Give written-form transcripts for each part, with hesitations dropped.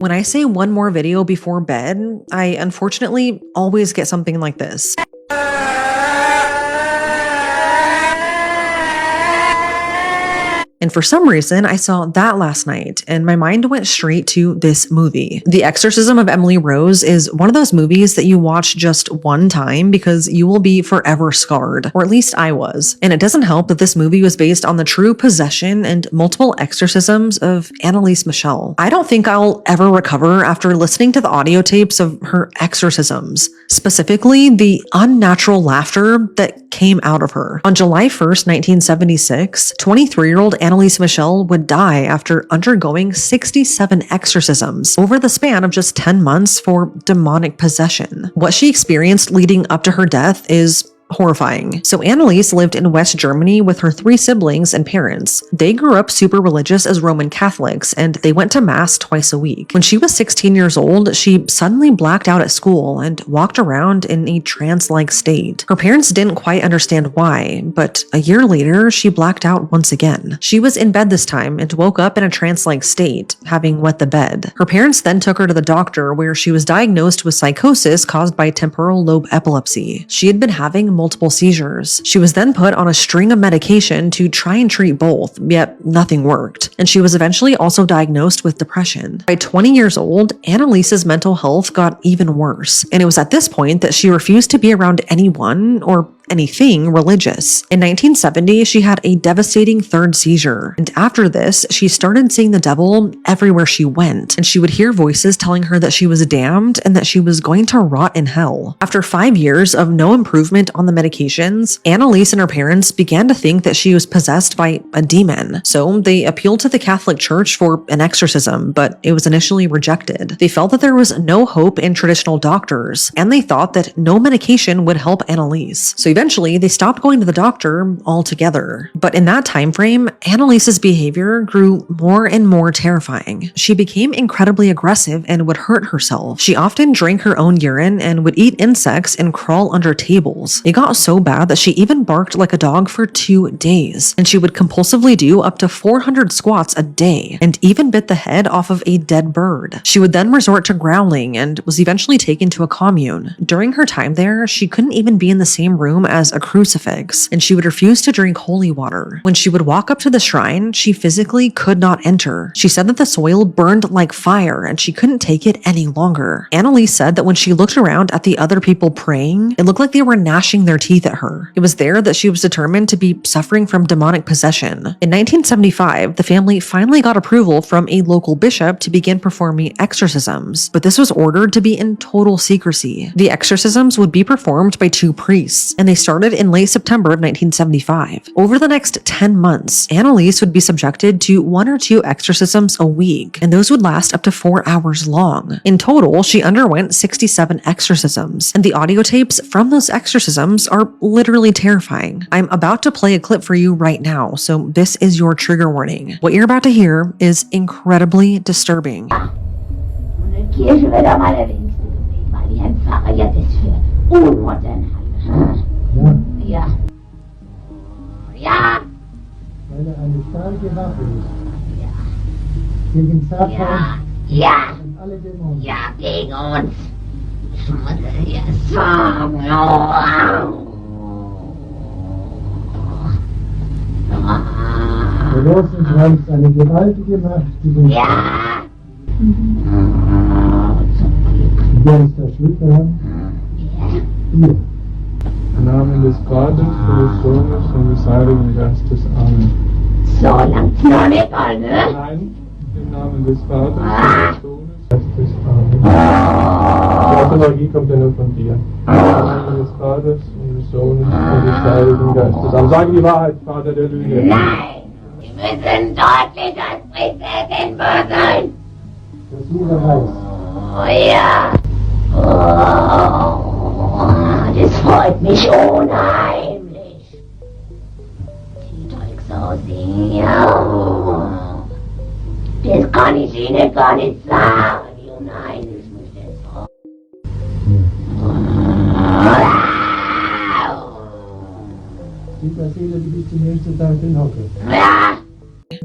When I say one more video before bed, I unfortunately always get something like this. And for some reason, I saw that last night, and my mind went straight to this movie. The Exorcism of Emily Rose is one of those movies that you watch just one time because you will be forever scarred, or at least I was. And it doesn't help that this movie was based on the true possession and multiple exorcisms of Anneliese Michel. I don't think I'll ever recover after listening to the audio tapes of her exorcisms, specifically the unnatural laughter that came out of her. On July 1st, 1976, 23-year-old Anneliese Michel would die after undergoing 67 exorcisms over the span of just 10 months for demonic possession. What she experienced leading up to her death is horrifying. So Anneliese lived in West Germany with her 3 siblings and parents. They grew up super religious as Roman Catholics, and they went to mass twice a week. When she was 16 years old, she suddenly blacked out at school and walked around in a trance-like state. Her parents didn't quite understand why, but a year later, she blacked out once again. She was in bed this time and woke up in a trance-like state, having wet the bed. Her parents then took her to the doctor, where she was diagnosed with psychosis caused by temporal lobe epilepsy. She had been having multiple seizures. She was then put on a string of medication to try and treat both, yet nothing worked. And she was eventually also diagnosed with depression. By 20 years old, Anneliese's mental health got even worse. And it was at this point that she refused to be around anyone or anything religious. In 1970, she had a devastating 3rd seizure. And after this, she started seeing the devil everywhere she went. And she would hear voices telling her that she was damned and that she was going to rot in hell. After 5 years of no improvement on the medications, Anneliese and her parents began to think that she was possessed by a demon. So they appealed to the Catholic Church for an exorcism, but it was initially rejected. They felt that there was no hope in traditional doctors, and they thought that no medication would help Anneliese. So eventually, they stopped going to the doctor altogether. But in that time frame, Anneliese's behavior grew more and more terrifying. She became incredibly aggressive and would hurt herself. She often drank her own urine and would eat insects and crawl under tables. It got so bad that she even barked like a dog for 2 days, and she would compulsively do up to 400 squats a day, and even bit the head off of a dead bird. She would then resort to growling and was eventually taken to a commune. During her time there, she couldn't even be in the same room as a crucifix, and she would refuse to drink holy water. When she would walk up to the shrine, she physically could not enter. She said that the soil burned like fire and she couldn't take it any longer. Anneliese said that when she looked around at the other people praying, it looked like they were gnashing their teeth at her. It was there that she was determined to be suffering from demonic possession. In 1975, the family finally got approval from a local bishop to begin performing exorcisms, but this was ordered to be in total secrecy. The exorcisms would be performed by 2 priests, and they started in late September of 1975. Over the next 10 months, Anneliese would be subjected to 1 or 2 exorcisms a week, and those would last up to 4 hours long. In total, she underwent 67 exorcisms, and the audio tapes from those exorcisms are literally terrifying. I'm about to play a clip for you right now, so this is your trigger warning. What you're about to hear is incredibly disturbing. Ja. Ja. Weil er eine starke Waffe ist. Ja. Gegen Satan. Ja. Ja. Und alle Dämonen. Ja, gegen uns. Ja, der Rosenkreuz ist eine gewaltige Macht, die den ja. Wer ist der Schuld daran? Ihr. Im Namen des Vaters und des Sohnes und des Heiligen Geistes. Amen. So lang noch nicht, ne? Nein, im Namen des Vaters und des Sohnes und des Geistes. Amen. Die Automagie kommt ja nur von dir. Im Namen des Vaters und des Sohnes und des Heiligen Geistes. Amen. Sage die Wahrheit, Vater der Lüge. Nein! Wir müssen deutlich als Prinzessin sein! Das jeder weiß. Oh ja! Oh, das freut mich unheimlich. Die Drecksau ja. Das kann ich Ihnen gar nicht sagen, wie unheimlich mich das freut. Die Seele, die bis zum nächsten Tag hinhocke. Ja!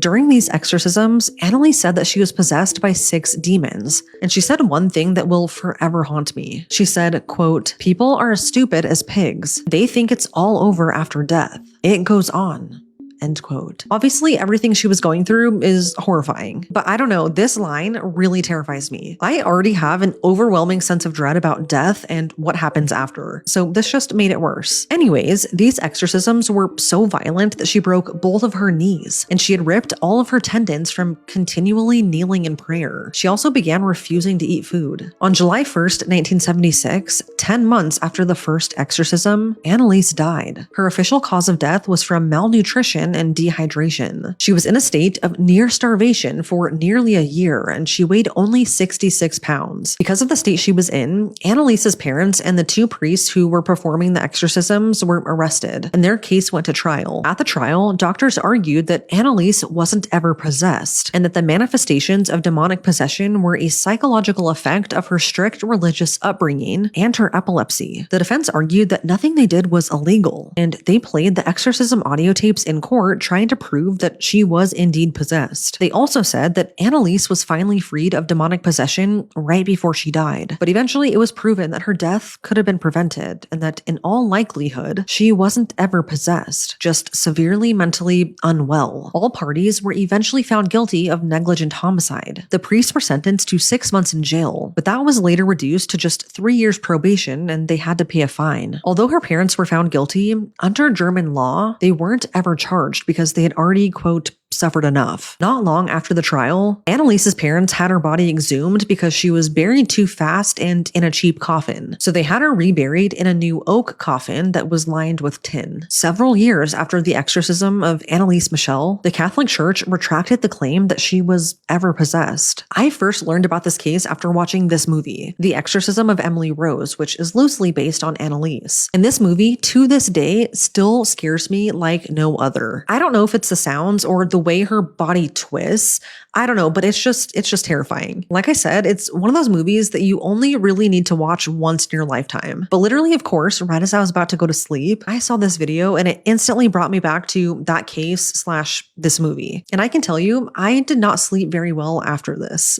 during these exorcisms, Annalise said that she was possessed by 6 demons. And she said one thing that will forever haunt me. She said, quote, "People are as stupid as pigs. They think it's all over after death. It goes on." End quote. Obviously, everything she was going through is horrifying, but I don't know, this line really terrifies me. I already have an overwhelming sense of dread about death and what happens after, so this just made it worse. Anyways, these exorcisms were so violent that she broke both of her knees, and she had ripped all of her tendons from continually kneeling in prayer. She also began refusing to eat food. On July 1st, 1976, 10 months after the first exorcism, Annalise died. Her official cause of death was from malnutrition and dehydration. She was in a state of near starvation for nearly a year, and she weighed only 66 pounds. Because of the state she was in, Annalise's parents and the 2 priests who were performing the exorcisms were arrested, and their case went to trial. At the trial, doctors argued that Annalise wasn't ever possessed, and that the manifestations of demonic possession were a psychological effect of her strict religious upbringing and her epilepsy. The defense argued that nothing they did was illegal, and they played the exorcism audio tapes in court trying to prove that she was indeed possessed. They also said that Annalise was finally freed of demonic possession right before she died, but eventually it was proven that her death could have been prevented and that in all likelihood, she wasn't ever possessed, just severely mentally unwell. All parties were eventually found guilty of negligent homicide. The priests were sentenced to 6 months in jail, but that was later reduced to just 3 years probation and they had to pay a fine. Although her parents were found guilty, under German law, they weren't ever charged because they had already, quote, suffered enough. Not long after the trial, Annalise's parents had her body exhumed because she was buried too fast and in a cheap coffin. So they had her reburied in a new oak coffin that was lined with tin. Several years after the exorcism of Annalise Michel, the Catholic Church retracted the claim that she was ever possessed. I first learned about this case after watching this movie, The Exorcism of Emily Rose, which is loosely based on Annalise. And this movie, to this day, still scares me like no other. I don't know if it's the sounds or the way her body twists. I don't know, but it's just terrifying. Like I said, it's one of those movies that you only really need to watch once in your lifetime. But literally, of course, right as I was about to go to sleep, I saw this video and it instantly brought me back to that case / this movie. And I can tell you, I did not sleep very well after this.